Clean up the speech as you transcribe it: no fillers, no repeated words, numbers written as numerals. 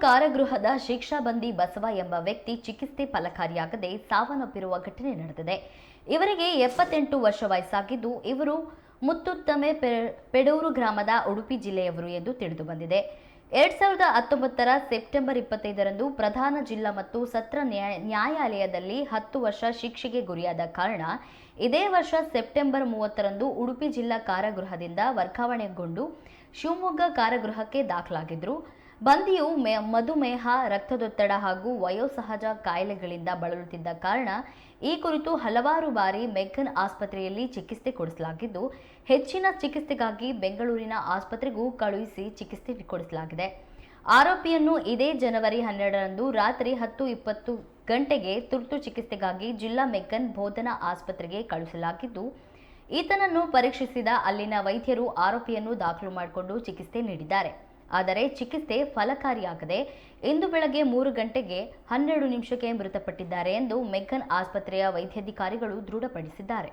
ಕಾರಾಗೃಹದ ಶಿಕ್ಷಾಬಂದಿ ಬಸವ ಎಂಬ ವ್ಯಕ್ತಿ ಚಿಕಿತ್ಸೆ ಫಲಕಾರಿಯಾಗದೆ ಸಾವನ್ನಪ್ಪಿರುವ ಘಟನೆ ನಡೆದಿದೆ. ಇವರಿಗೆ 78 ವರ್ಷ ವಯಸ್ಸಾಗಿದ್ದು, ಇವರು ಮುತ್ತುತ್ತಮೆ ಪೆಡೂರು ಗ್ರಾಮದ ಉಡುಪಿ ಜಿಲ್ಲೆಯವರು ಎಂದು ತಿಳಿದುಬಂದಿದೆ. 2019ರ ಸೆಪ್ಟೆಂಬರ್ 25ರಂದು ಪ್ರಧಾನ ಜಿಲ್ಲಾ ಮತ್ತು ಸತ್ರ ನ್ಯಾಯಾಲಯದಲ್ಲಿ 10 ವರ್ಷ ಶಿಕ್ಷೆಗೆ ಗುರಿಯಾದ ಕಾರಣ ಇದೇ ವರ್ಷ ಸೆಪ್ಟೆಂಬರ್ 30ರಂದು ಉಡುಪಿ ಜಿಲ್ಲಾ ಕಾರಾಗೃಹದಿಂದ ವರ್ಗಾವಣೆಗೊಂಡು ಶಿವಮೊಗ್ಗ ಕಾರಾಗೃಹಕ್ಕೆ ದಾಖಲಾಗಿದ್ದರು. ಬಂಧಿಯು ಮಧುಮೇಹ, ರಕ್ತದೊತ್ತಡ ಹಾಗೂ ವಯೋಸಹಜ ಕಾಯಿಲೆಗಳಿಂದ ಬಳಲುತ್ತಿದ್ದ ಕಾರಣ ಈ ಕುರಿತು ಹಲವಾರು ಬಾರಿ ಮೆಗ್ಗಾನ್ ಆಸ್ಪತ್ರೆಯಲ್ಲಿ ಚಿಕಿತ್ಸೆ ಕೊಡಿಸಲಾಗಿದ್ದು, ಹೆಚ್ಚಿನ ಚಿಕಿತ್ಸೆಗಾಗಿ ಬೆಂಗಳೂರಿನ ಆಸ್ಪತ್ರೆಗೂ ಕಳುಹಿಸಿ ಚಿಕಿತ್ಸೆ ಕೊಡಿಸಲಾಗಿದೆ. ಆರೋಪಿಯನ್ನು ಇದೇ ಜನವರಿ 12ರಂದು ರಾತ್ರಿ 10:20 ಗಂಟೆಗೆ ತುರ್ತು ಚಿಕಿತ್ಸೆಗಾಗಿ ಜಿಲ್ಲಾ ಮೆಗ್ಗಾನ್ ಬೋಧನಾ ಆಸ್ಪತ್ರೆಗೆ ಕಳುಹಿಸಲಾಗಿದ್ದು, ಈತನನ್ನು ಪರೀಕ್ಷಿಸಿದ ಅಲ್ಲಿನ ವೈದ್ಯರು ಆರೋಪಿಯನ್ನು ದಾಖಲು ಮಾಡಿಕೊಂಡು ಚಿಕಿತ್ಸೆ ನೀಡಿದ್ದಾರೆ. ಆದರೆ ಚಿಕಿತ್ಸೆ ಫಲಕಾರಿಯಾಗದೆ ಇಂದು ಬೆಳಗ್ಗೆ 3 ಗಂಟೆಗೆ 12 ನಿಮಿಷಕ್ಕೆ ಮೃತಪಟ್ಟಿದ್ದಾರೆ ಎಂದು ಮೆಗ್ಗಾನ್ ಆಸ್ಪತ್ರೆಯ ವೈದ್ಯಾಧಿಕಾರಿಗಳು ದೃಢಪಡಿಸಿದ್ದಾರೆ.